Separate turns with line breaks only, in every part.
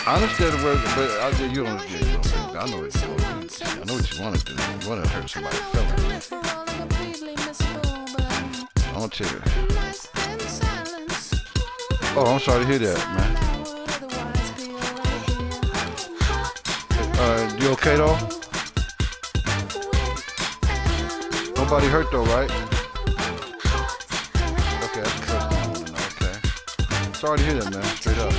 I understand the word, but you don't get it. I know what you want to do. I know what you want to do. You want to hurt somebody's feelings. I want you to. Oh, I'm sorry to hear that, man. You okay though? Nobody hurt though, right? Okay, that's the first thing I want to know. Okay. Sorry to hear that, man. Straight up.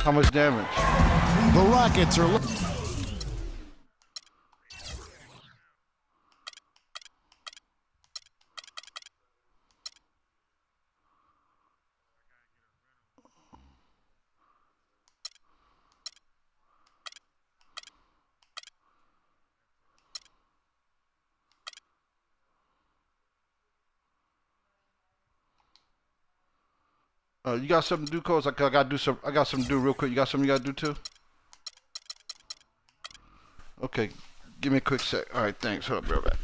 How much damage?
The Rockets are.
You got something to do, Coach? I gotta do some. I got something to do real quick. You got something you gotta do too? Okay, give me a quick sec. All right, thanks. Hold up, real back.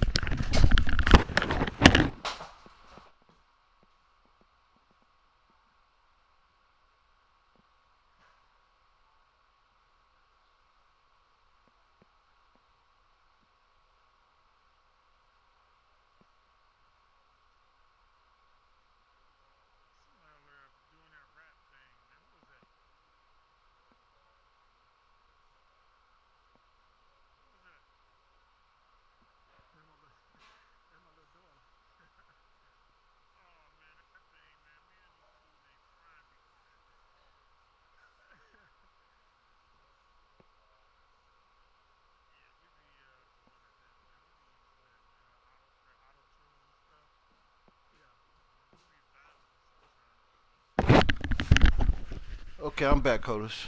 Okay, I'm back, Coders.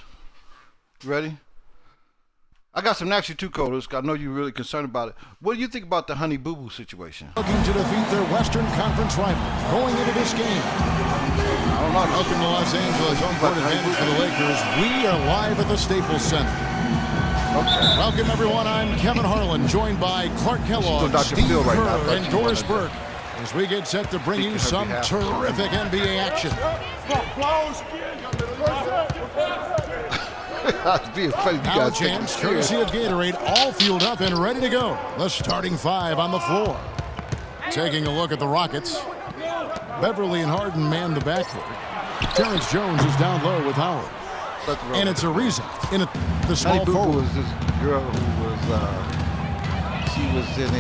You ready? I got some action too, Coders. I know you're really concerned about it. What do you think about the Honey Boo Boo situation?
Looking to defeat their Western Conference rival going into this game.
I don't know.
Welcome to Los Angeles, home court advantage for the Lakers. We are live at the Staples Center.
Okay.
Welcome, everyone. I'm Kevin Harlan, joined by Clark Kellogg, Steve Kerr, and Doris Burke, as we get set to bring you some terrific NBA action. Now a chance, courtesy of Gatorade, all fueled up and ready to go. The starting five on the floor. Taking a look at the Rockets. Beverly and Harden man the backcourt. Terrence Jones is down low with Howard. And it's Ariza in the small forward.
Was this girl who was, she was in a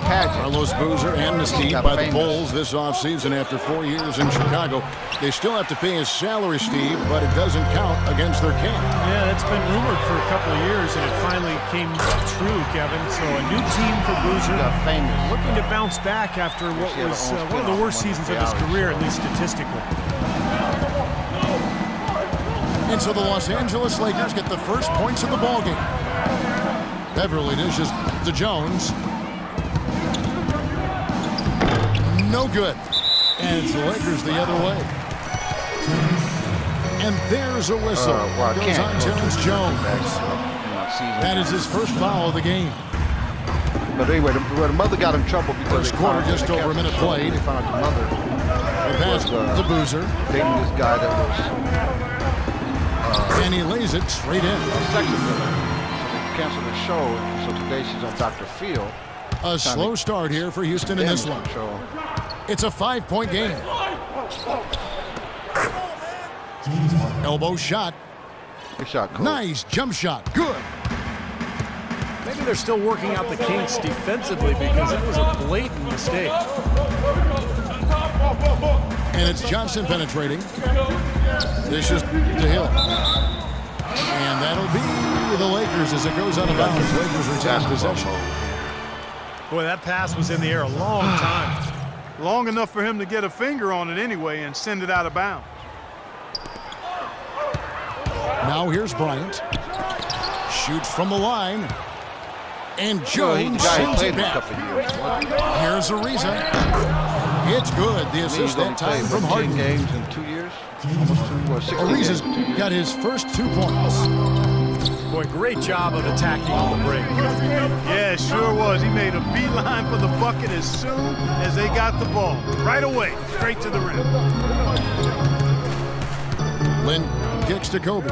pageant.
Carlos Boozer amnestied by the Bulls this offseason after 4 years in Chicago. They still have to pay his salary, Steve, but it doesn't count against their camp.
Yeah, that's been rumored for a couple of years, and it finally came true, Kevin. So a new team for Boozer, looking to bounce back after what was one of the worst seasons of his career, at least statistically.
And so the Los Angeles Lakers get the first points of the ballgame. Beverly dishes to Jones. No good. And it's the Lakers the other way. And there's a whistle. Goes on Terrence Jones. That is his first foul of the game.
But anyway, the mother got in trouble because
first quarter, just over a minute played.
They found out the mother
pass to Boozer.
Dating this guy that was...
and he lays it straight in.
Canceled the show, so today she's on Dr. Phil.
A slow start here for Houston in this one. It's a 5-point game. Elbow shot.
Good shot, Cole.
Nice jump shot. Good.
Maybe they're still working out the kinks defensively because it was a blatant mistake.
And it's Johnson penetrating. This is to Hill. And that'll be the Lakers as it goes out of bounds. Lakers retain possession.
Boy, that pass was in the air a long time.
Long enough for him to get a finger on it anyway and send it out of bounds.
Now here's Bryant. Shoots from the line. And Jones sends it back. Here's Ariza. It's good. The assist that time from Harden.
Games in 2 years.
Ariza's got his first 2 points.
Boy, great job of attacking on the break.
Yeah, it sure was. He made a beeline for the bucket as soon as they got the ball. Right away, straight to the rim.
Lynn kicks Kicks to Kobe.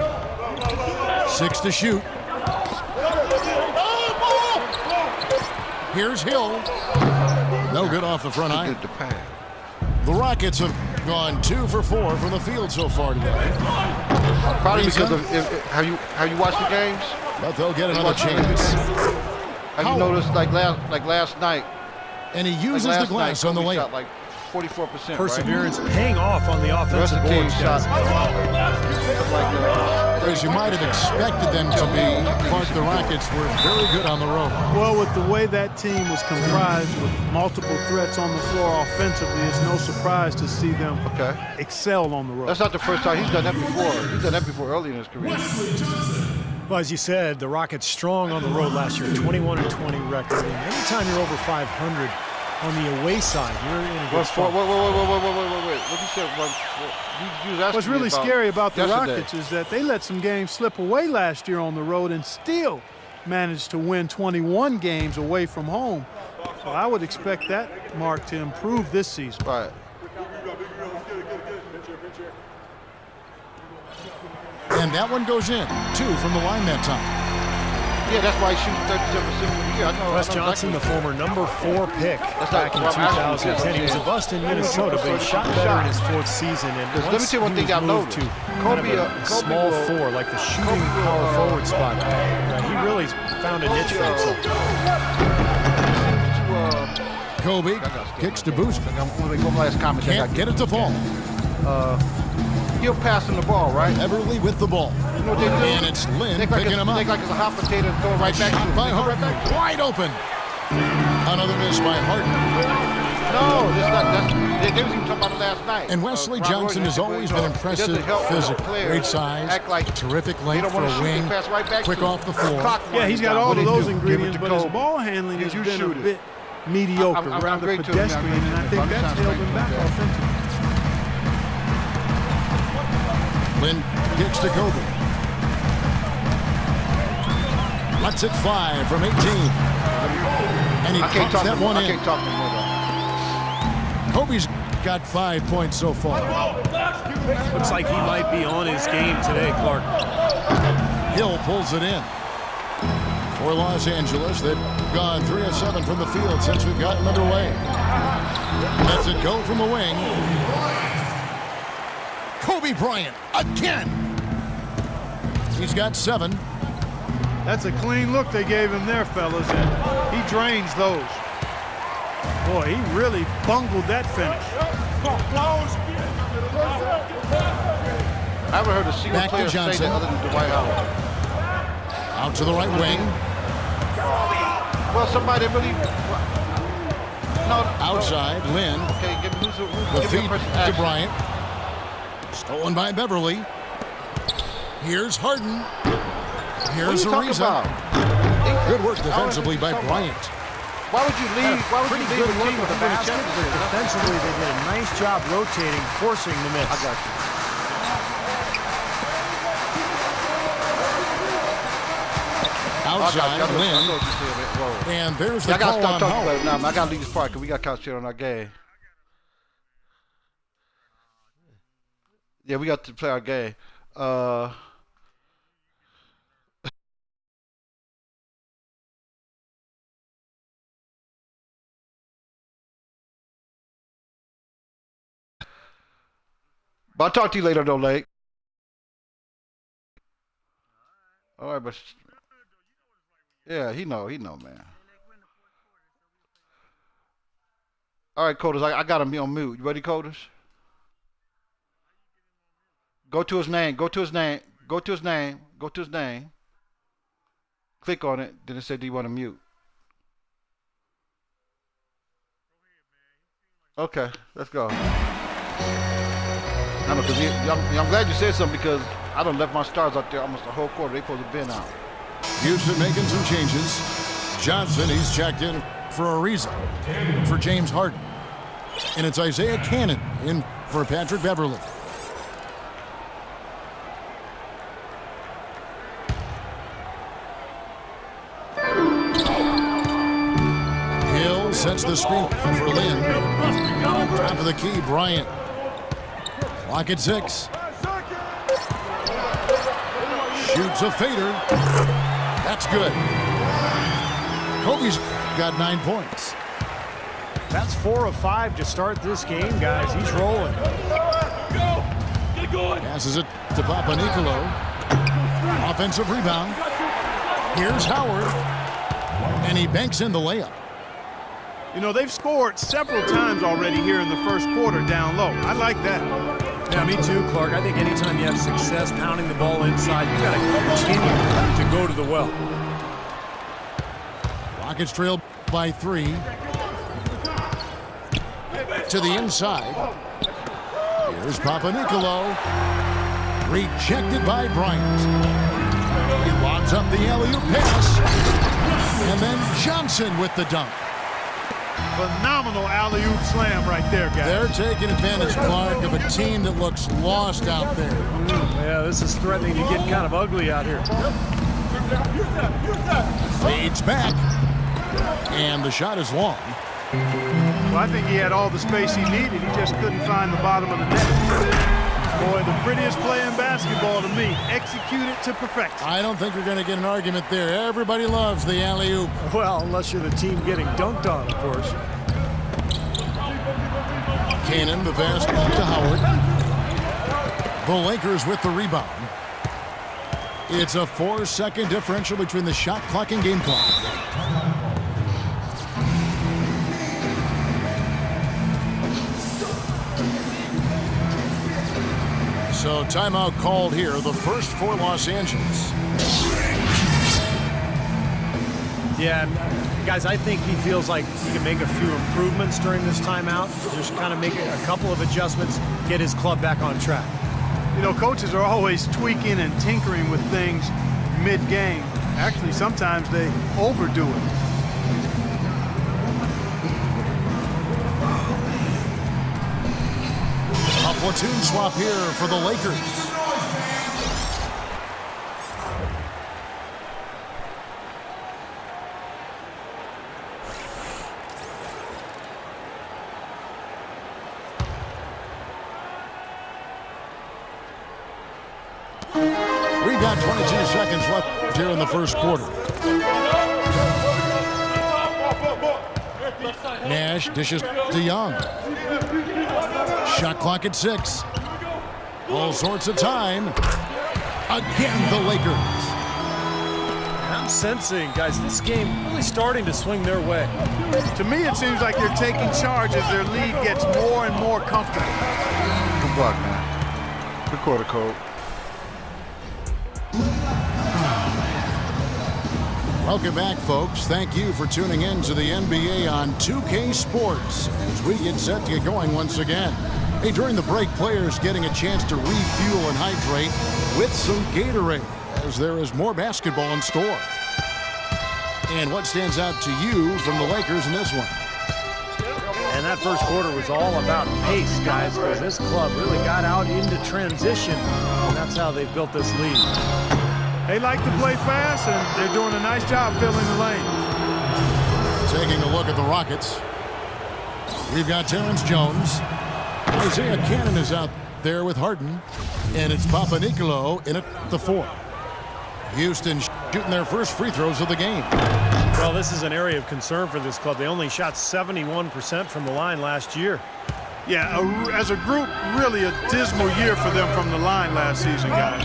6 to shoot. Here's Hill. No good off the front iron. The Rockets have gone 2 for 4 from the field so far today.
Probably because of have you watched the games?
But they'll get another chance.
Have you noticed like last night?
And he uses the glass on the lane.
Shot like 44%.
Perseverance paying off on the offensive boards, guys.
As you might have expected them to be, but the Rockets were very good on the road.
Well, with the way that team was comprised with multiple threats on the floor offensively, it's no surprise to see them excel on the road.
That's not the first time he's done that before. He's done that before early in his career.
Well, as you said, the Rockets strong on the road last year, 21-20 record. And anytime you're over 500 on the away side, you're in a good spot.
Wait. What you said?
What's really scary about the Rockets is that they let some games slip away last year on the road and still managed to win 21 games away from home. So I would expect that mark to improve this season.
Right.
And that one goes in. 2 from the line that time.
Yeah, that's why he's shooting 37% for the year.
Wes Johnson, the former number 4 pick back in 2010. He was a bust in Minnesota, but he shot better in his 4th season. And
let me tell you one thing I've noticed.
Kobe, small 4, like the shooting power forward spot. He really found a niche for himself.
Kobe kicks to Boozer.
Can't
get it to fall.
He'll pass him the ball, right?
Beverly with the ball.
You know what they do?
And it's Lynn picking him up.
Think like it's a hot potato and throw it right back to him.
By Harden. Wide open. Another miss by Harden.
No, they was even talking about it last night.
And Wesley Johnson has always been impressive physically. Great size, terrific length for a wing, quick off the floor.
Yeah, he's got all of those ingredients, but his ball handling has been a bit mediocre, rather pedestrian, and I think that's held him back offensively.
Lynn kicks to Kobe. Lets it fly from 18. And he pops that one in.
I can't talk no more about it.
Kobe's got 5 points so far.
Looks like he might be on his game today, Clark.
Hill pulls it in. For Los Angeles, they've gone 3 of 7 from the field since we've gotten underway. Lets it go from the wing. Kobe Bryant again. He's got 7.
That's a clean look they gave him there, fellas, and he drains those. Boy, he really bungled that finish.
I haven't heard a single player say that other than Dwight Howard.
Out to the right wing.
Well, somebody really... No.
Outside, Lynn.
Okay, give me
the feed to Bryant. Stolen by Beverly. Here's Harden. Here's Ariza. Good work defensively by Bryant.
Why would you leave? Why would you leave a team with a basket?
Defensively, they did a nice job rotating, forcing the miss.
I got you.
Outside, Lynn. And there's the call on Howard.
Now, I got to leave this part because we got to concentrate on our game. Yeah, we got to play our game. But I'll talk to you later, though, Lake. All right, but yeah, he know, man. All right, Coders, I got him on mute. You ready, Coders? Go to his name. Go to his name. Go to his name. Go to his name. Click on it. Then it said, "Do you want to mute?" Okay, let's go. I'm glad you said something because I done left my stars out there almost the whole quarter. They supposed to have been out.
Houston making some changes. Johnson, he's checked in for Ariza, for James Harden. And it's Isaiah Cannon in for Patrick Beverly. Hill sets the screen for Lynn. Top of the key, Bryant. Clock at 6. Shoots a fader. That's good. Kobe's got 9 points.
That's 4 of 5 to start this game, guys. He's rolling.
Passes it to Papanicolo. Offensive rebound. Here's Howard. And he banks in the layup.
You know, they've scored several times already here in the first quarter down low. I like that.
Yeah, me too, Clark. I think anytime you have success pounding the ball inside, you got to continue to go to the well.
Rockets trail by 3. To the inside. Here's Papanicolo. Rejected by Bryant. He lobs up the alley-oop pass. And then Johnson with the dunk.
Phenomenal alley-oop slam right there, guys.
They're taking advantage, Clark, of a team that looks lost out there.
Yeah, this is threatening to get kind of ugly out here.
Fades back. And the shot is long.
Well, I think he had all the space he needed. He just couldn't find the bottom of the net. Boy, the prettiest play in basketball to me. Executed to perfection.
I don't think you're going to get an argument there. Everybody loves the alley-oop.
Well, unless you're the team getting dunked on, of course.
Cannon, the pass to Howard. The Lakers with the rebound. It's a 4-second differential between the shot clock and game clock. So timeout called here, the first for Los Angeles.
Yeah, and guys, I think he feels like he can make a few improvements during this timeout. Just kind of make a couple of adjustments, get his club back on track.
You know, coaches are always tweaking and tinkering with things mid-game. Actually, sometimes they overdo it.
A platoon swap here for the Lakers. We've got 22 seconds left here in the first quarter. Nash dishes to Young. Shot clock at 6. All sorts of time. Again, the Lakers.
I'm sensing, guys, this game really starting to swing their way.
To me, it seems like they're taking charge as their lead gets more and more comfortable.
Good block, man. Good quarter, Cole.
Welcome back, folks. Thank you for tuning in to the NBA on 2K Sports as we get set to get going once again. Hey, during the break, players getting a chance to refuel and hydrate with some Gatorade as there is more basketball in store. And what stands out to you from the Lakers in this one?
And that first quarter was all about pace, guys, because this club really got out into transition, and that's how they've built this lead.
They like to play fast, and they're doing a nice job filling the lane.
Taking a look at the Rockets. We've got Terrence Jones. Isaiah Cannon is out there with Harden. And it's Papanicolo in at the 4. Houston shooting their first free throws of the game.
Well, this is an area of concern for this club. They only shot 71% from the line last year.
Yeah, as a group, really a dismal year for them from the line last season, guys.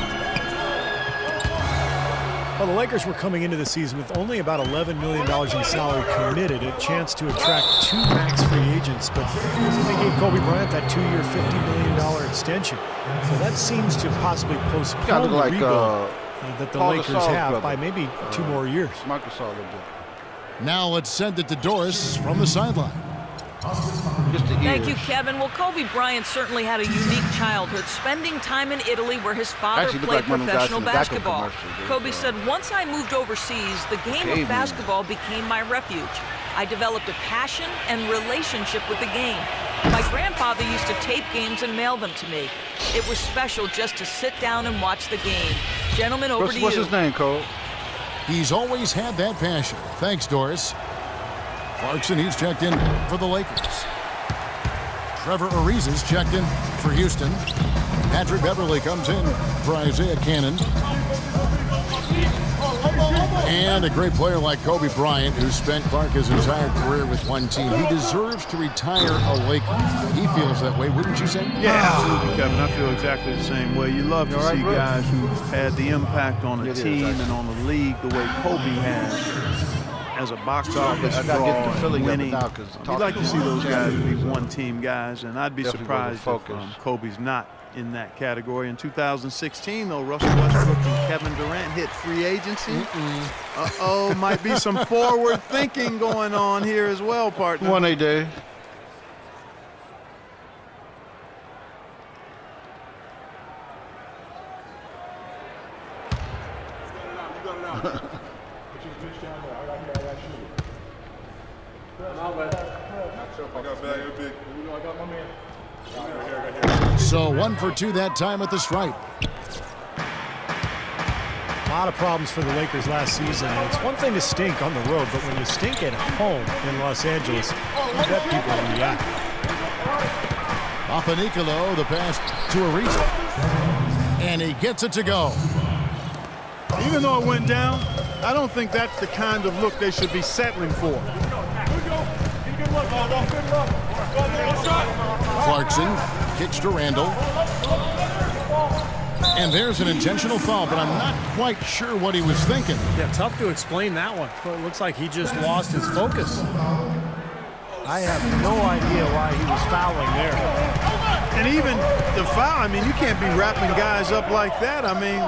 Well, the Lakers were coming into the season with only about $11 million in salary committed, a chance to attract 2 max free agents, but they gave Kobe Bryant that 2-year, $50 million extension. So that seems to possibly postpone the rebuild that the Lakers have by maybe 2 more years.
Now let's send it to Doris from the sideline.
Thank you, Kevin. Well, Kobe Bryant certainly had a unique childhood, spending time in Italy where his father played professional basketball. Kobe said, once I moved overseas, the game of basketball became my refuge. I developed a passion and relationship with the game. My grandfather used to tape games and mail them to me. It was special just to sit down and watch the game. Gentlemen, over to you.
What's his name, Cole?
He's always had that passion. Thanks, Doris. Clarkson, he's checked in for the Lakers. Trevor Ariza's checked in for Houston. Patrick Beverly comes in for Isaiah Cannon. And a great player like Kobe Bryant, who spent Clark his entire career with one team, he deserves to retire a Laker. He feels that way, wouldn't you say?
Yeah, absolutely, Kevin. I feel exactly the same way. You love to see guys who've had the impact on a team and on the league the way Kobe has as a box office draw and winning. You'd like to see those guys be one-team guys, and I'd be surprised if Kobe's not in that category. In 2016, though, Russell Westbrook and Kevin Durant hit free agency. Uh-oh, might be some forward thinking going on here as well, partner.
One a day.
So 1 for 2 that time at the stripe.
A lot of problems for the Lakers last season. And it's one thing to stink on the road, but when you stink at home in Los Angeles, you bet people react.
Papanicolo, the pass to Ariza. And he gets it to go.
Even though it went down, I don't think that's the kind of look they should be settling for.
Clarkson kicks to Randall. And there's an intentional foul, but I'm not quite sure what he was thinking.
Yeah, tough to explain that one. But it looks like he just lost his focus. I have no idea why he was fouling there.
And even the foul, I mean, you can't be wrapping guys up like that. I mean,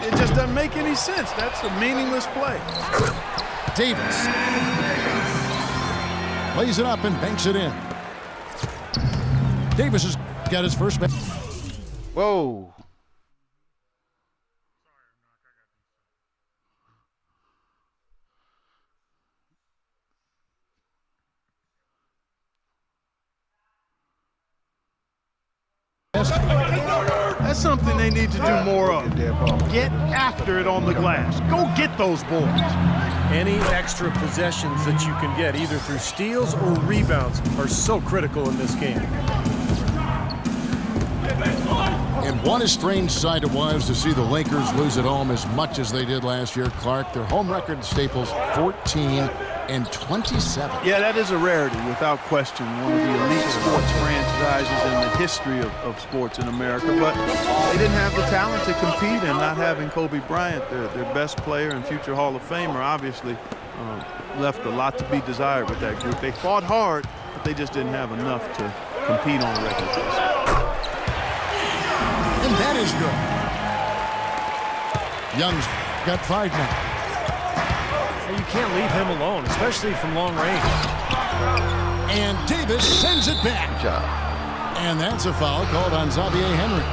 it just doesn't make any sense. That's a meaningless play.
Davis lays it up and banks it in. Davis has got his first.
Whoa.
That's something they need to do more of. Get after it on the glass. Go get those boards.
Any extra possessions that you can get, either through steals or rebounds, are so critical in this game.
And what a strange sight it was to see the Lakers lose at home as much as they did last year, Clark. Their home record Staples 14-27.
Yeah, that is a rarity, without question. One of the elite sports franchises in the history of sports in America. But they didn't have the talent to compete, and not having Kobe Bryant, their best player and future Hall of Famer, obviously left a lot to be desired with that group. They fought hard, but they just didn't have enough to compete on a regular basis.
And that is good. Young's got 5 now.
You can't leave him alone, especially from long range.
And Davis sends it back.
Good job.
And that's a foul called on Xavier Henry.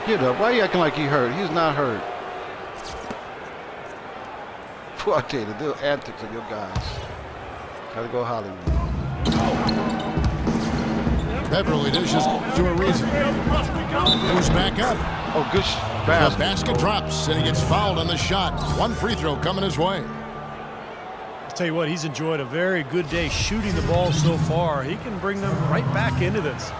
Get up. Why are you acting like he hurt? He's not hurt. Boy, I tell you, the little antics of your guys. Gotta go Hollywood.
Beverly dishes to Ariza. Goes back up.
Oh, good
The basket drops, and he gets fouled on the shot. One free throw coming his way.
I'll tell you what, he's enjoyed a very good day shooting the ball so far. He can bring them right back into this.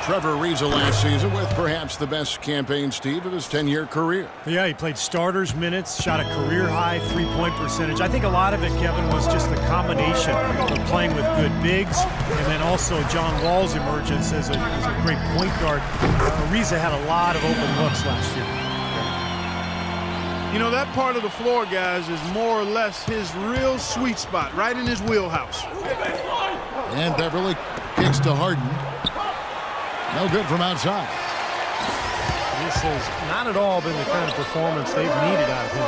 Trevor Ariza last season with perhaps the best campaign, Steve, of his 10-year career.
Yeah, he played starters minutes, shot a career-high three-point percentage. I think a lot of it, Kevin, was just the combination of playing with good bigs and then also John Wall's emergence as a great point guard. Ariza had a lot of open looks last year.
You know, that part of the floor, guys, is more or less his real sweet spot, right in his wheelhouse.
And Beverly kicks to Harden. No good from outside.
This has not at all been the kind of performance they've needed out of him.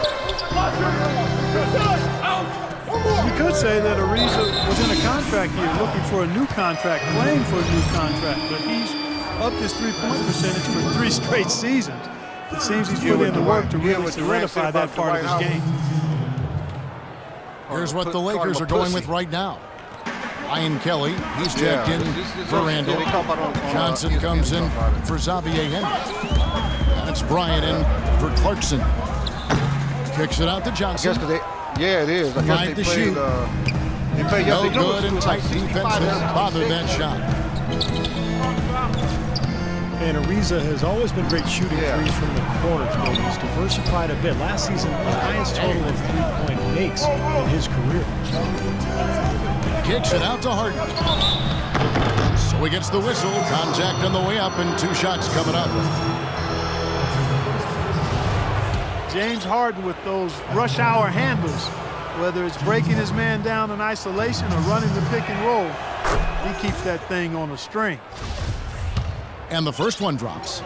You could say that Ariza was in a contract year looking for a new contract, playing for a new contract, but he's upped his three-point percentage for 3 straight seasons. It seems he's put in the work to really solidify that part of his game.
Here's what the Lakers are going with right now. Ryan Kelly, he's checked in for Randall. Johnson comes in for Xavier Henry. That's Bryant in for Clarkson. Kicks it out to Johnson.
Yeah, it is. I
Five to shoot. No good and tight defense there. Bothered that shot.
And Ariza has always been great shooting threes from the corner. He's diversified a bit. Last season, the highest total of three-point makes in his career.
Kicks it out to Harden. So he gets the whistle. Contact on the way up and 2 shots coming up.
James Harden with those rush hour handles, whether it's breaking his man down in isolation or running the pick and roll, he keeps that thing on a string.
And the first one drops.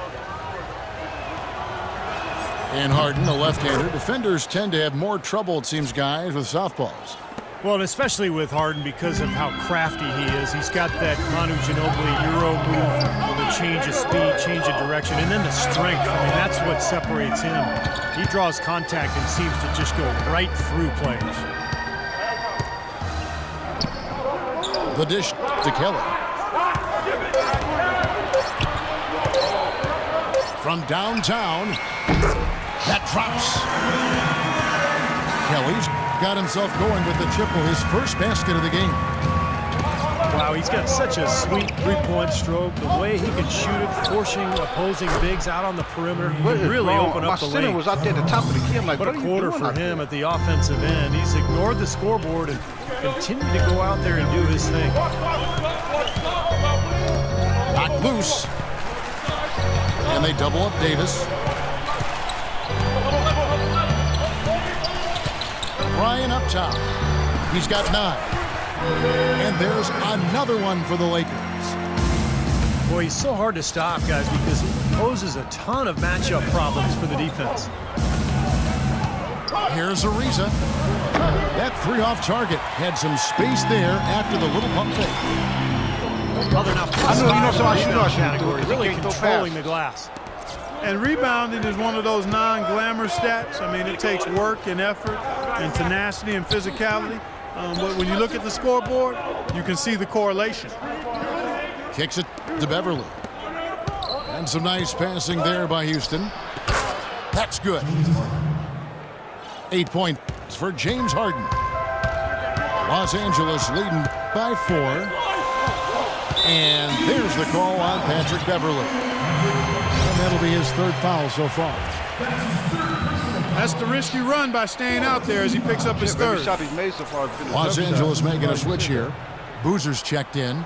And Harden, the left-hander. Defenders tend to have more trouble, it seems, guys, with southpaws.
Well, and especially with Harden because of how crafty he is. He's got that Manu Ginobili Euro move, the change of speed, change of direction, and then the strength. I mean, that's what separates him. He draws contact and seems to just go right through players.
The dish to Kelly. From downtown, that drops. Kelly's got himself going with the triple, his first basket of the game.
Wow, he's got such a sweet three-point stroke. The way he can shoot it, forcing opposing bigs out on the perimeter. He can really open up the lane.
My center was out there at the top of the key. I'm like,
what a quarter for him at the offensive end. He's ignored the scoreboard and continued to go out there and do his thing.
Knocked loose. And they double up Davis. Ryan up top. He's got 9. And there's another one for the Lakers.
Boy, he's so hard to stop, guys, because he poses a ton of matchup problems for the defense.
Here's Ariza. That 3 off target had some space there after the little pump fake.
Well, they're not category, really controlling the glass.
And rebounding is one of those non-glamour stats. I mean, it takes work and effort and tenacity and physicality. But when you look at the scoreboard, you can see the correlation.
Kicks it to Beverly. And some nice passing there by Houston. That's good. 8 points for James Harden. Los Angeles leading by 4. And there's the call on Patrick Beverly. And that'll be his 3rd foul so far.
That's the risky run by staying out there as he picks up his 3rd.
Shot he's made so far.
Los Angeles making a switch here. Boozer's checked in.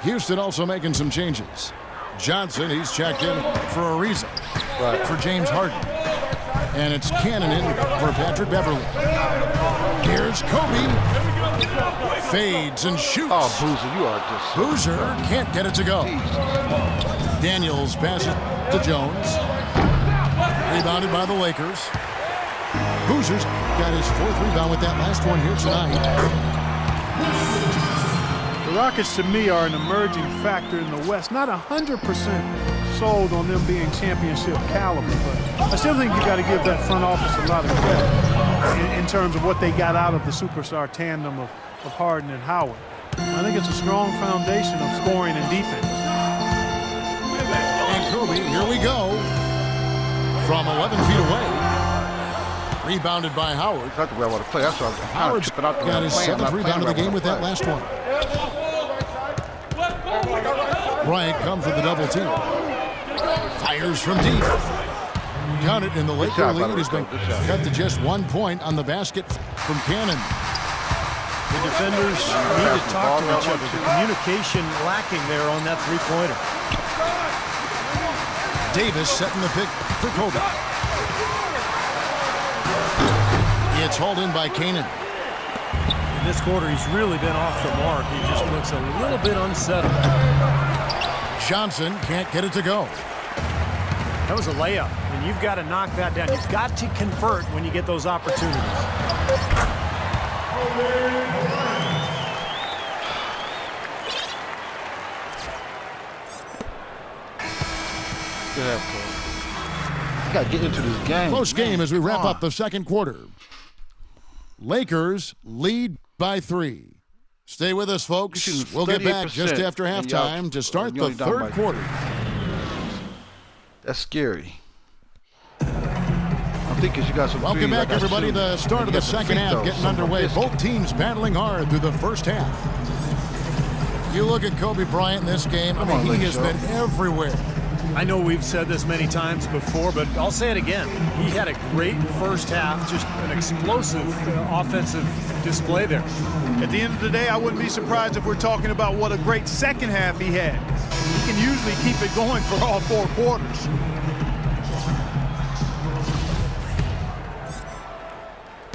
Houston also making some changes. Johnson, he's checked in for Ariza.
Right.
For James Harden. And it's Cannon in for Patrick Beverly. Here's Kobe. Fades and shoots.
Oh, Boozer, you are just...
Boozer can't get it to go. Daniels passes to Jones. Rebounded by the Lakers. Boozer's got his 4th rebound with that last one here tonight.
The Rockets, to me, are an emerging factor in the West. Not 100% sold on them being championship caliber, but I still think you got to give that front office a lot of credit in terms of what they got out of the superstar tandem of Harden and Howard. I think it's a strong foundation of scoring and defense.
And Kobe, here we go. From 11 feet away. Rebounded by Howard.
That's the way I want to play. That's what
Howard's got his 7th rebound of the game with that last one. Bryant comes with the double team. Fires from deep. Count it, and the Laker lead has been cut to just 1 point on the basket from Cannon.
The defenders need to talk to each other. The communication lacking there on that 3-pointer.
Davis setting the pick for Kobe. It's hauled in by Cannon.
In this quarter, he's really been off the mark. He just looks a little bit unsettled.
Johnson can't get it to go.
That was a layup, and you've got to knock that down. You've got to convert when you get those opportunities.
Got to get into this game.
Close game as we wrap up the 2nd quarter. Lakers lead by 3. Stay with us, folks. We'll get back just after halftime to start the 3rd quarter.
That's scary. I'm thinking you got some.
Welcome back, everybody. The start of the 2nd half getting underway. Both teams battling hard through the 1st half. You look at Kobe Bryant in this game. I mean, he has been everywhere.
I know we've said this many times before, but I'll say it again. He had a great first half, just an explosive offensive display there.
At the end of the day, I wouldn't be surprised if we're talking about what a great second half he had. He can usually keep it going for all 4 quarters.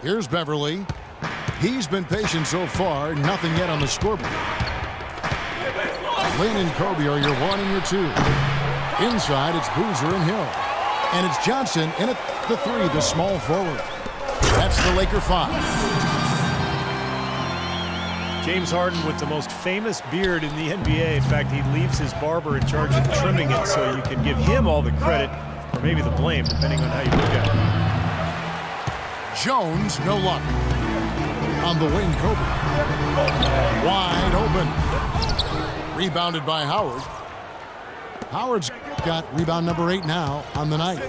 Here's Beverly. He's been patient so far, nothing yet on the scoreboard. Lynn and Kobe are your 1 and your 2. Inside, it's Boozer and Hill. And it's Johnson in at the 3, the small forward. That's the Laker 5.
James Harden with the most famous beard in the NBA. In fact, he leaves his barber in charge of trimming it, so you can give him all the credit, or maybe the blame, depending on how you look at it.
Jones, no luck. On the wing, Kobe. Wide open. Rebounded by Howard. Howard's got rebound number 8 now on the night.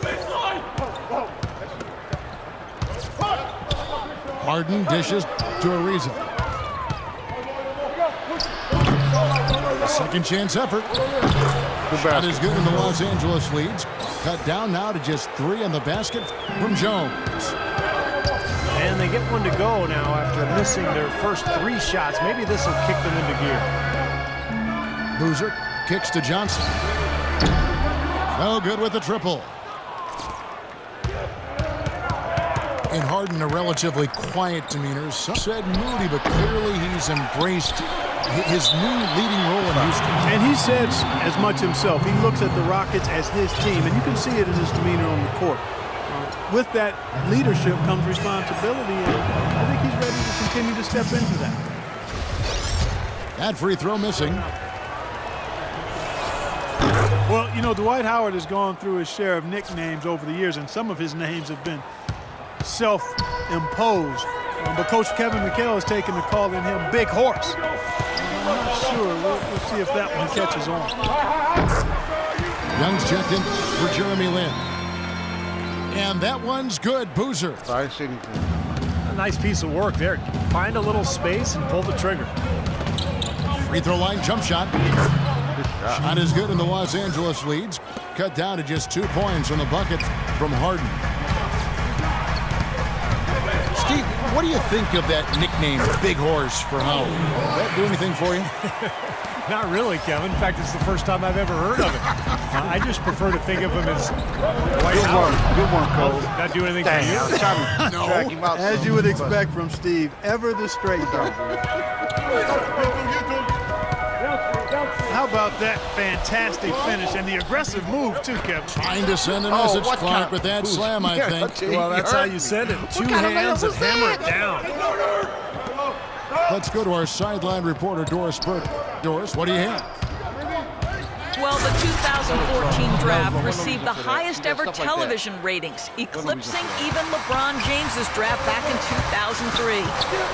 Harden dishes to Ariza. A second chance effort. Shot is good, and the Los Angeles leads. Cut down now to just 3 on the basket from Jones.
And they get one to go now after missing their first 3 shots. Maybe this will kick them into gear.
Boozer kicks to Johnson. No good with the triple. In Harden, a relatively quiet demeanor. Some said moody, but clearly he's embraced his new leading role in Houston.
And he says as much himself. He looks at the Rockets as his team, and you can see it in his demeanor on the court. With that leadership comes responsibility, and I think he's ready to continue to step into that.
That free throw missing.
Well, you know, Dwight Howard has gone through his share of nicknames over the years, and some of his names have been self-imposed. But Coach Kevin McHale has taken to calling him Big Horse. I'm not sure. We'll see if that one catches on.
Young's checked in for Jeremy Lin. And that one's good. Boozer.
A nice piece of work there. Find a little space and pull the trigger.
Free throw line jump shot. Shot is good, and the Los Angeles leads. Cut down to just 2 points on the bucket from Harden. Steve, what do you think of that nickname, Big Horse, for Howard? Did that do anything for you?
Not really, Kevin. In fact, it's the first time I've ever heard of it. I just prefer to think of him as White Howard.
Good one, Cole.
Did that do anything for you?
No.
Track him out
As you would expect from Steve, ever the straight dog. How about that fantastic finish and the aggressive move, too, Kevin?
Trying to send a message, Clark, with that slam, I think.
Well, that's how you send it. 2 hands and hammer it down.
Let's go to our sideline reporter, Doris Burke. Doris, what do you have?
Well, the 2014 draft received the highest ever television ratings, eclipsing even LeBron James's draft back in 2003.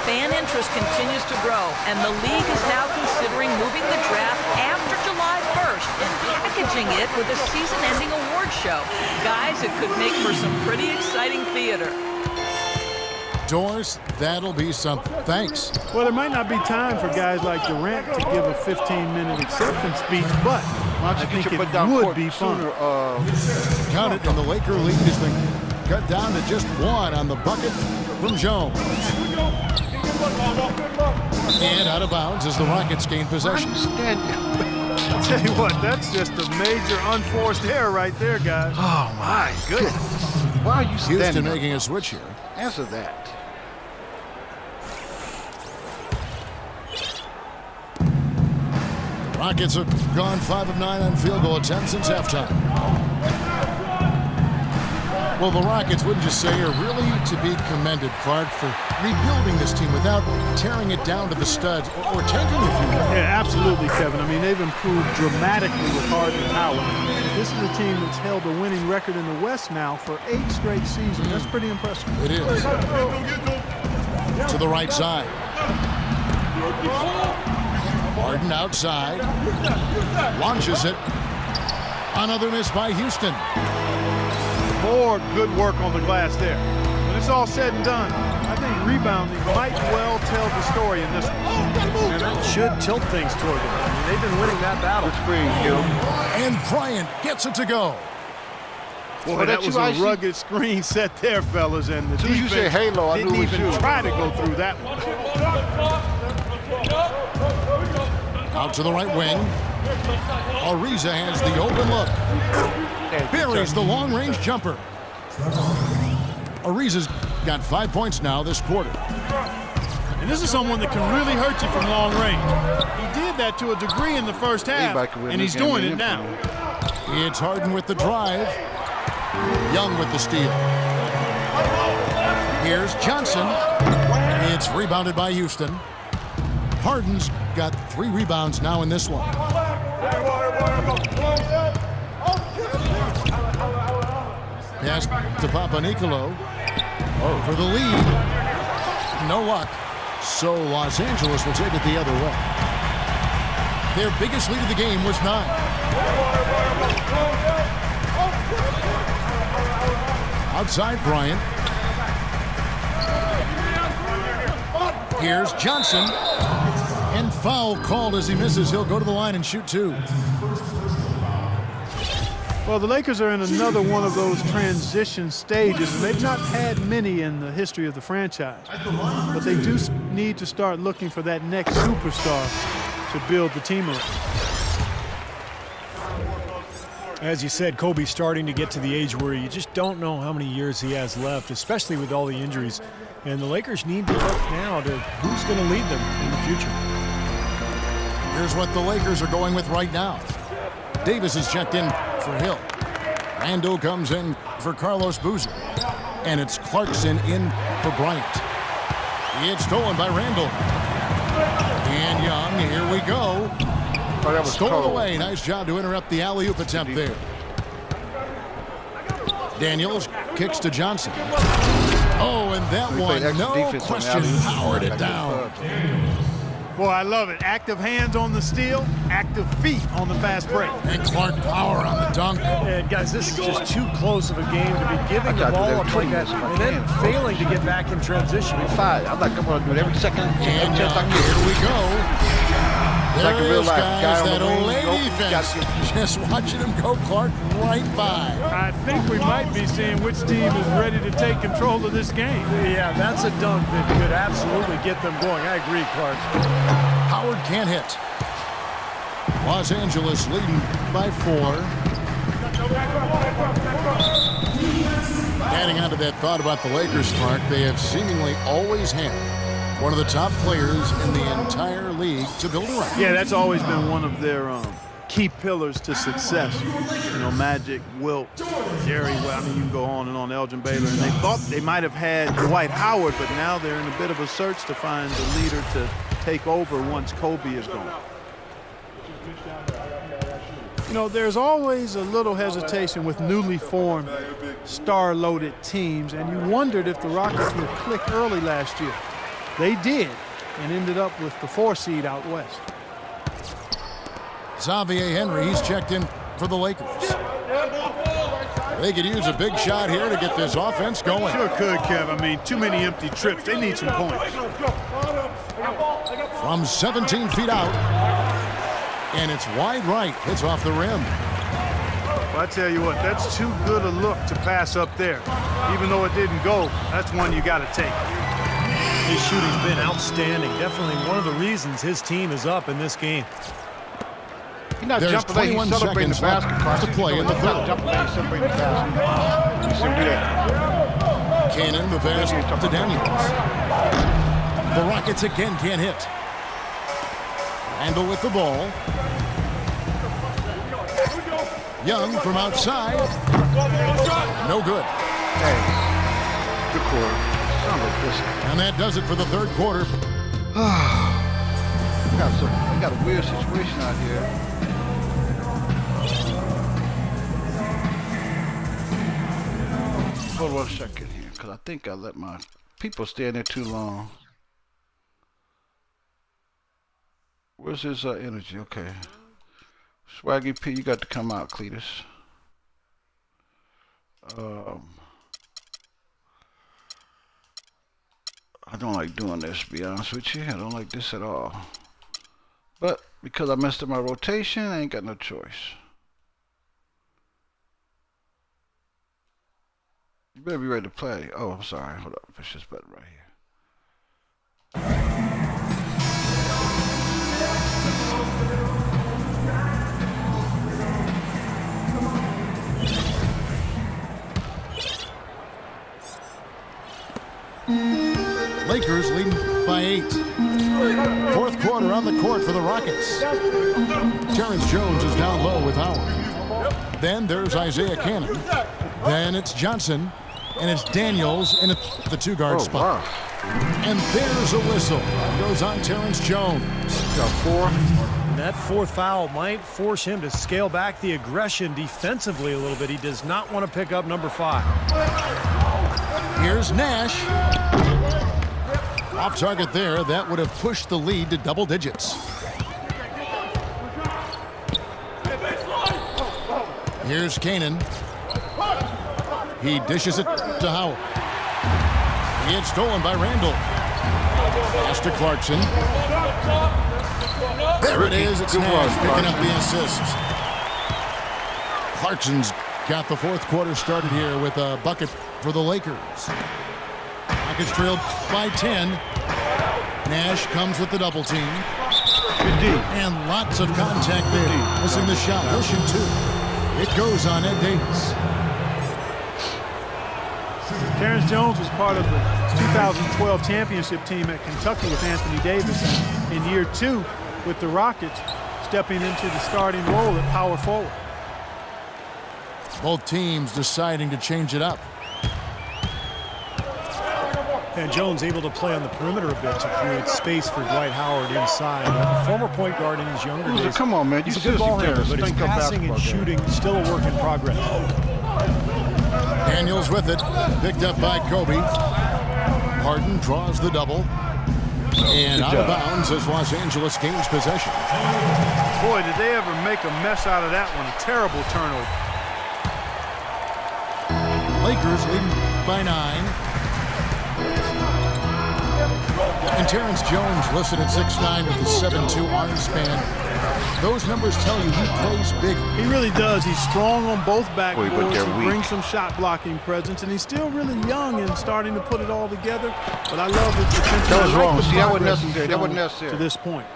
Fan interest continues to grow, and the league is now considering moving the draft after July 1st and packaging it with a season-ending award show. Guys, it could make for some pretty exciting theater.
Doris, that'll be something. Thanks.
Well, there might not be time for guys like Durant to give a 15-minute acceptance speech, but I think it would be fun.
Count it, and the Laker lead has been cut down to just 1 on the bucket from Jones. And out of bounds as the Rockets gain possession.
I'll tell you what, that's just a major unforced error right there, guys.
Oh, my goodness. Why are you standing
Houston
up?
making a switch here.
Answer that.
Rockets have gone 5 of 9 on field goal attempts since halftime. Well, the Rockets, wouldn't you say, are really to be commended, Clark, for rebuilding this team without tearing it down to the studs or tanking, if you will.
Yeah, absolutely, Kevin. I mean, they've improved dramatically with Harden and Howard. This is a team that's held a winning record in the West now for 8 straight seasons. That's pretty impressive.
It is. To the right side. Harden outside. Launches it. Another miss by Houston.
More good work on the glass there. When it's all said and done, I think rebounding might well tell the story in this one.
And that should tilt things toward them. and they've been winning that battle.
Good screen, Gil.
And Bryant gets it to go.
Boy, that was a rugged screen set there, fellas, and the defense
you say halo, I
didn't
knew
even try to go through that one.
Out to the right wing. Ariza has the open look. Buries the long-range jumper. Ariza's got 5 points now this quarter.
And this is someone that can really hurt you from long range. He did that to a degree in the first half, and he's doing it now.
It's Harden with the drive. Young with the steal. Here's Johnson. It's rebounded by Houston. Harden's got 3 rebounds now in this one. Pass to Papanicolo for the lead. No luck. So Los Angeles will take it the other way. Their biggest lead of the game was 9. Outside Bryant. Here's Johnson. And foul called as he misses. He'll go to the line and shoot 2.
Well, the Lakers are in another one of those transition stages, and they've not had many in the history of the franchise. But they do need to start looking for that next superstar to build the team around.
As you said, Kobe's starting to get to the age where you just don't know how many years he has left, especially with all the injuries. And the Lakers need to look now to who's going to lead them in the future.
Here's what the Lakers are going with right now. Davis is checked in for Hill. Randall comes in for Carlos Boozer. And it's Clarkson in for Bryant. It's stolen by Randall. And Young, here we go.
Oh, that was
stolen away. Nice job to interrupt the alley-oop attempt there. Daniels kicks to Johnson. Oh, and that one, no question, powered it down.
Boy, I love it. Active hands on the steal, active feet on the fast break.
And Clark Power on the dunk.
And guys, this is just too close of a game to be giving the ball up like that and then failing to get back in transition.
I'm going to do it every second.
And here we go.
Like a real life
guys, that old lady defense. Just watching him go, Clark, right by.
I think we might be seeing which team is ready to take control of this game.
Yeah, that's a dunk that could absolutely get them going. I agree, Clark.
Howard can't hit. Los Angeles leading by 4. Adding on to that thought about the Lakers, Clark, they have seemingly always had one of the top players in the entire league to build around.
Yeah, that's always been one of their key pillars to success. You know, Magic, Wilt, Jerry, well, I mean, you can go on and on, Elgin Baylor. And they thought they might have had Dwight Howard, but now they're in a bit of a search to find the leader to take over once Kobe is gone. You know, there's always a little hesitation with newly formed, star-loaded teams, and you wondered if the Rockets would click early last year. They did, and ended up with the 4 seed out west.
Xavier Henry, he's checked in for the Lakers. They could use a big shot here to get this offense going.
Sure could, Kev. I mean, too many empty trips. They need some points.
From 17 feet out, and it's wide right. Hits off the rim.
Well, I tell you what, that's too good a look to pass up there. Even though it didn't go, that's one you got to take.
His shooting's been outstanding. Definitely one of the reasons his team is up in this game.
There's 21 seconds left to play in the third. Cannon, the pass to Daniels. The Rockets again can't hit. Randall with the ball. Young from outside. No good.
Hey, good quarter.
And that does it for the third quarter.
We got a weird situation out here. Hold on a second here, because I think I let my people stay in there too long. Where's his energy? Okay. Swaggy P, you got to come out, Cletus. I don't like doing this, to be honest with you. I don't like this at all. But Because I messed up my rotation, I ain't got no choice. You better be ready to play. Oh, I'm sorry. Hold up. Push this button right here.
Lakers leading by 8. Fourth quarter on the court for the Rockets. Terrence Jones is down low with Howard. Then there's Isaiah Cannon. Then it's Johnson. And it's Daniels in the two-guard spot.
Wow.
And there's a whistle. That goes on Terrence Jones.
Got 4.
And that fourth foul might force him to scale back the aggression defensively a little bit. He does not want to pick up number 5.
Here's Nash. Off target there. That would have pushed the lead to double digits. Here's Canaan. He dishes it to Howard. He gets stolen by Randall. Pass to Clarkson. There it is. It's Nash picking up the assist. Clarkson's got the fourth quarter started here with a bucket for the Lakers. Rockets trailed by 10. Nash comes with the double team. And lots of contact there. Missing the shot. He'll shoot 2. It goes on Ed Davis.
Terrence Jones was part of the 2012 championship team at Kentucky with Anthony Davis. In year 2 with the Rockets, stepping into the starting role at power forward.
Both teams deciding to change it up.
And Jones able to play on the perimeter a bit to create space for Dwight Howard inside. A former point guard in his younger days.
Come on, man.
He's a good ball handler, but his passing and shooting still a work in progress.
Daniels with it. Picked up by Kobe. Harden draws the double. And out of bounds as Los Angeles gains possession.
Boy, did they ever make a mess out of that one. A terrible turnover.
Lakers leading by 9. And Terrence Jones listed at 6'9" with the 7'2" arm span. Those numbers tell you he plays big.
He really does. He's strong on both backboards. He brings some shot blocking presence, and he's still really young and starting to put it all together. But I love his potential.
That was wrong. See, that wasn't necessary. That wasn't necessary.
To this point.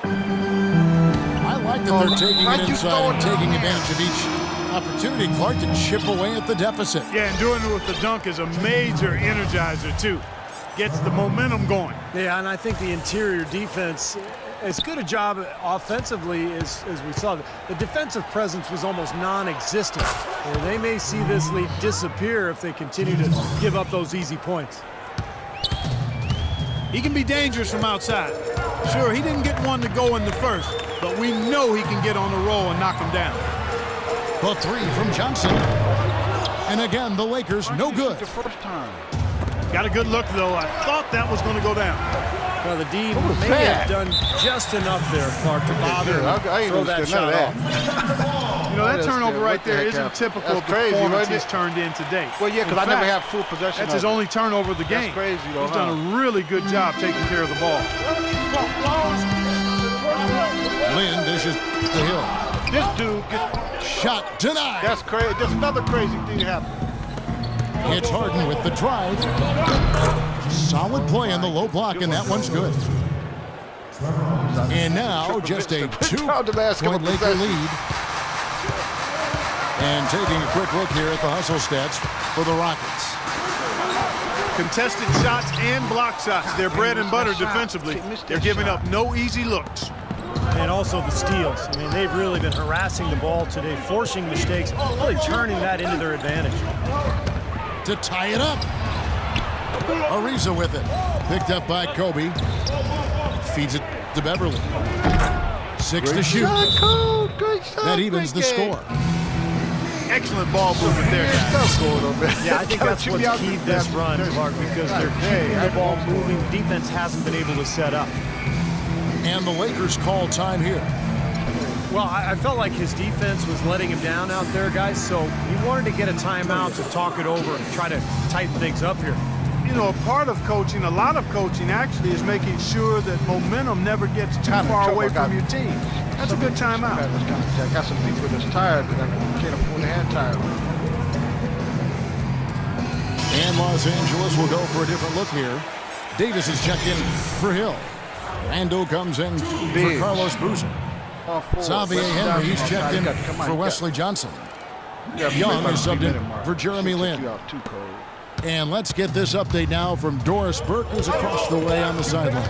I like that they're taking it inside and taking advantage of each opportunity. Clark to chip away at the deficit.
Yeah, and doing it with the dunk is a major energizer, too. Gets the momentum going.
Yeah, and I think the interior defense, as good a job offensively as we saw, the defensive presence was almost non-existent. They may see this lead disappear if they continue to give up those easy points.
He can be dangerous from outside. Sure, he didn't get one to go in the first, but we know he can get on the roll and knock him down.
The 3 from Johnson. And again, the Lakers no good.
The first time.
Got a good look, though. I thought that was going to go down.
Well, the D may have done just enough there, Clark, to bother and throw that shot off.
You know, that turnover right there isn't typical of the performance he's turned in today.
Well, yeah, because I never have full possession.
That's his only turnover of the game.
That's crazy, though.
He's done a really good job taking care of the ball.
Lynn dishes to Hill.
This dude gets
shot denied.
That's crazy. There's another crazy thing happening.
It's Harden with the drive. Solid play on the low block, and that one's good. And now just a 2-point Laker lead. And taking a quick look here at the hustle stats for the Rockets.
Contested shots and block shots. They're bread and butter defensively. They're giving up no easy looks.
And also the steals. I mean, they've really been harassing the ball today, forcing mistakes, really turning that into their advantage.
To tie it up. Ariza with it. Picked up by Kobe. Feeds it to Beverly. 6 to shoot. That evens the score.
Excellent ball movement there.
Yeah, I think that's what's keyed this run, Clark, because they're keeping the ball moving. Defense hasn't been able to set up.
And the Lakers call time here.
Well, I felt like his defense was letting him down out there, guys, so he wanted to get a timeout to talk it over and try to tighten things up here.
you know, a part of coaching, a lot of coaching actually, is making sure that momentum never gets too far away from your team. That's a good timeout.
I got some people that's tired that I can't afford to have tired.
And Los Angeles will go for a different look here. Davis is checked in for Hill. Rando comes in for Carlos Boozer. Xavier Henry, he's checked in for Wesley Johnson. Young is subbed in for Jeremy Lin. And let's get this update now from Doris Burke, who's across the way on the sideline.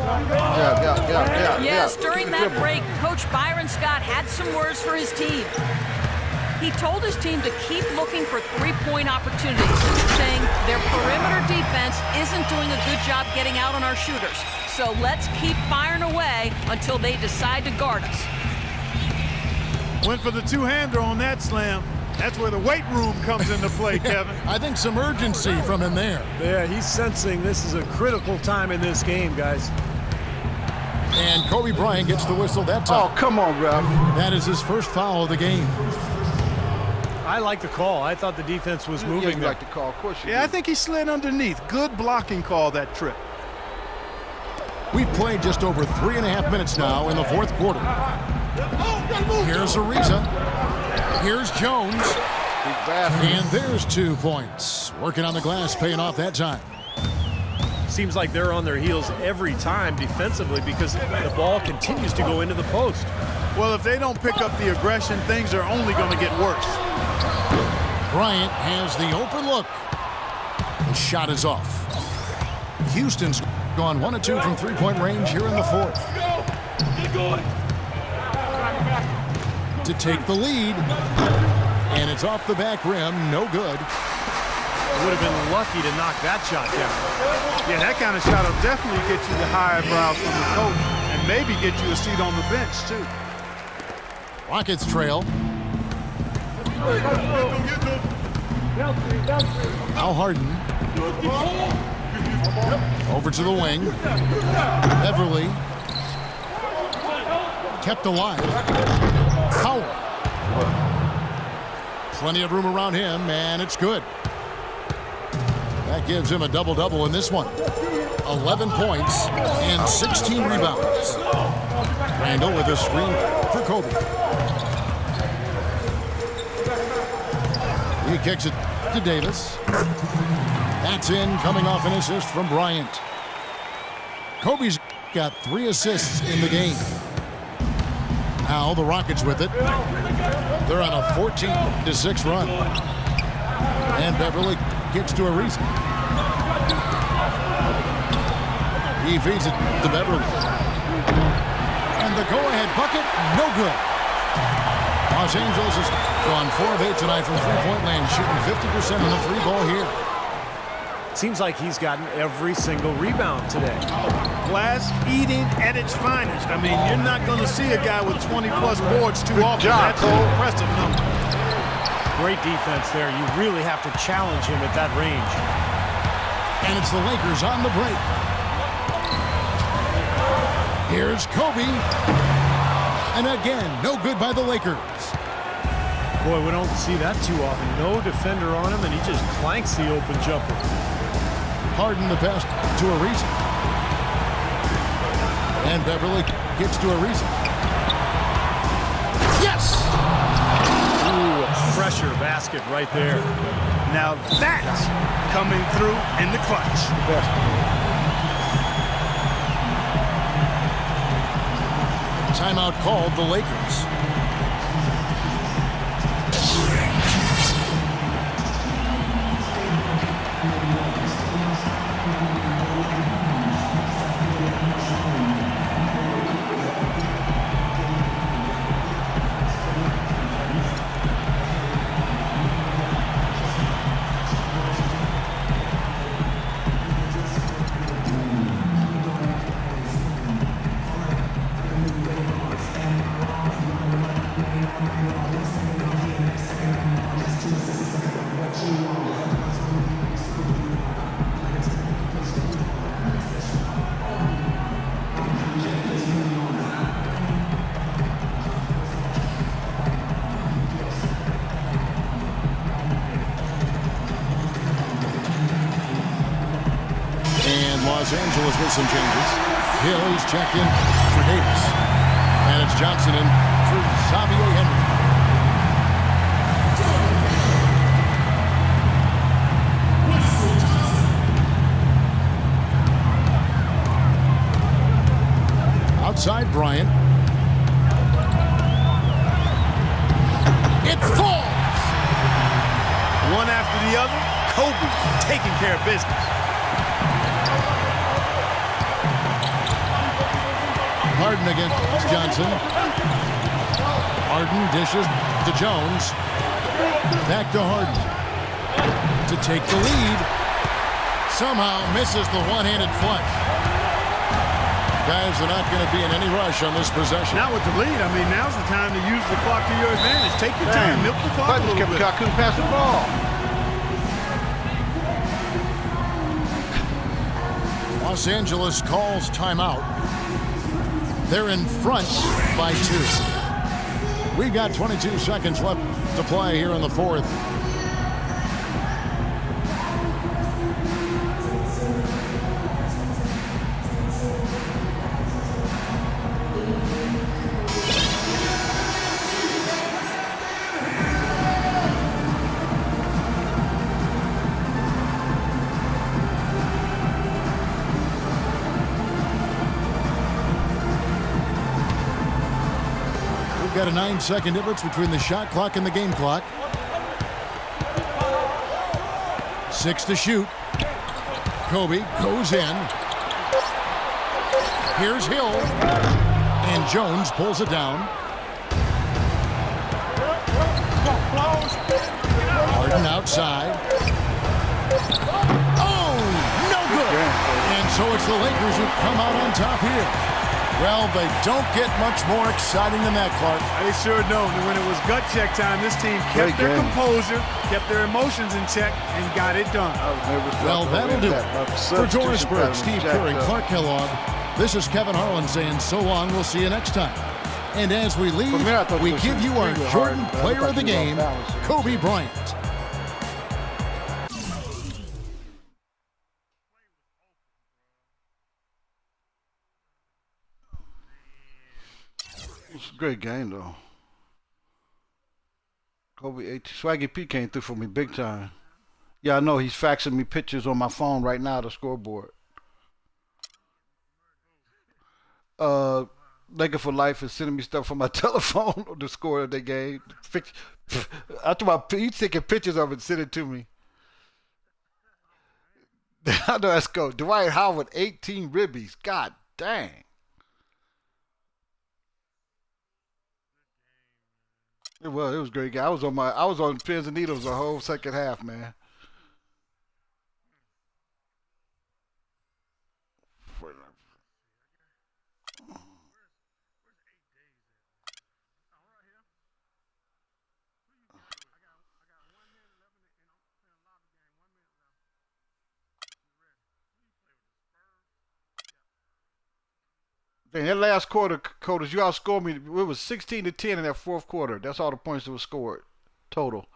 Yes, during that break, Coach Byron Scott had some words for his team. He told his team to keep looking for three-point opportunities, saying their perimeter defense isn't doing a good job getting out on our shooters. So let's keep firing away until they decide to guard us.
Went for the two-hander on that slam. That's where the weight room comes into play, Kevin.
I think some urgency from him there.
Yeah, he's sensing this is a critical time in this game, guys.
And Kobe Bryant gets the whistle that time.
Oh, come on, Ralph.
That is his first foul of the game.
I like the call. I thought the defense was moving.
You like the call, of course you do.
I think he slid underneath. Good blocking call that trip.
We've played just over 3.5 minutes now in the fourth quarter. Here's Ariza. Here's Jones. And there's 2 points. Working on the glass, paying off that time.
Seems like they're on their heels every time defensively because the ball continues to go into the post.
Well, if they don't pick up the aggression, things are only going to get worse.
Bryant has the open look. The shot is off. Houston's gone 1 of 2 from three-point range here in the fourth. To take the lead, and it's off the back rim, no good.
Would have been lucky to knock that shot down.
Yeah, that kind of shot will definitely get you the high eyebrows from the coach, and maybe get you a seat on the bench too.
Rockets trail. Now Harden. Over to the wing. Beverly. Kept alive. Powell. Plenty of room around him, and it's good. That gives him a double-double in this one. 11 points and 16 rebounds. Randall with a screen for Kobe. He kicks it to Davis. That's in, coming off an assist from Bryant. Kobe's got 3 assists in the game. Now the Rockets with it. They're on a 14-6 run. And Beverly gets to Ariza. He feeds it to Beverly. And the go-ahead bucket, no good. Los Angeles has gone 4 of 8 tonight from three-point land, shooting 50% on the free ball here.
Seems like he's gotten every single rebound today.
Glass eating at its finest. I mean, you're not going to see a guy with 20-plus boards too often. That's an impressive number.
Great defense there. You really have to challenge him at that range.
And it's the Lakers on the break. Here's Kobe. And again, no good by the Lakers.
Boy, we don't see that too often. No defender on him, and he just clanks the open jumper.
Harden the pass to Ariza. And Beverly gets to Ariza. Yes!
Ooh, a pressure basket right there.
Now that's coming through in the clutch.
Timeout called the Lakers. Los Angeles with some changes. Hill, he's checked in for Davis. And it's Johnson in for Xavier Henry. Outside Bryant. It falls!
One after the other, Kobe taking care of business.
Harden against Johnson. Harden dishes to Jones. Back to Harden. To take the lead. Somehow misses the one-handed flush. Guys are not going to be in any rush on this possession.
Not with the lead. I mean, now's the time to use the clock to your advantage. Take your time. Milk the clock a little bit.
I couldn't pass the ball.
Los Angeles calls timeout. They're in front by 2. We've got 22 seconds left to play here in the fourth. Got a 9-second difference between the shot clock and the game clock. 6 to shoot. Kobe goes in. Here's Hill. And Jones pulls it down. Harden outside. Oh, no good. And so it's the Lakers who come out on top here. Well, they don't get much more exciting than that, Clark.
They sure don't. And when it was gut check time, this team kept their composure, kept their emotions in check, and got it done.
Well, that'll do it. For Doris Burke, Steve Kerr, and Clark Kellogg, this is Kevin Harlan saying so long. We'll see you next time. And as we leave, we give you our Jordan Player of the Game, Kobe Bryant.
It's a great game, though. Kobe, Swaggy P came through for me big time. Yeah, I know. He's faxing me pictures on my phone right now, the scoreboard. Laker for Life is sending me stuff from my telephone on the score that they gave. He's taking pictures of it and sending it to me. I know that's go. Dwight Howard, 18 ribbies. God dang. It was a great game. I was on pins and needles the whole second half, man. Dang, that last quarter, Coders, you outscored me. It was 16-10 in that fourth quarter. That's all the points that were scored total.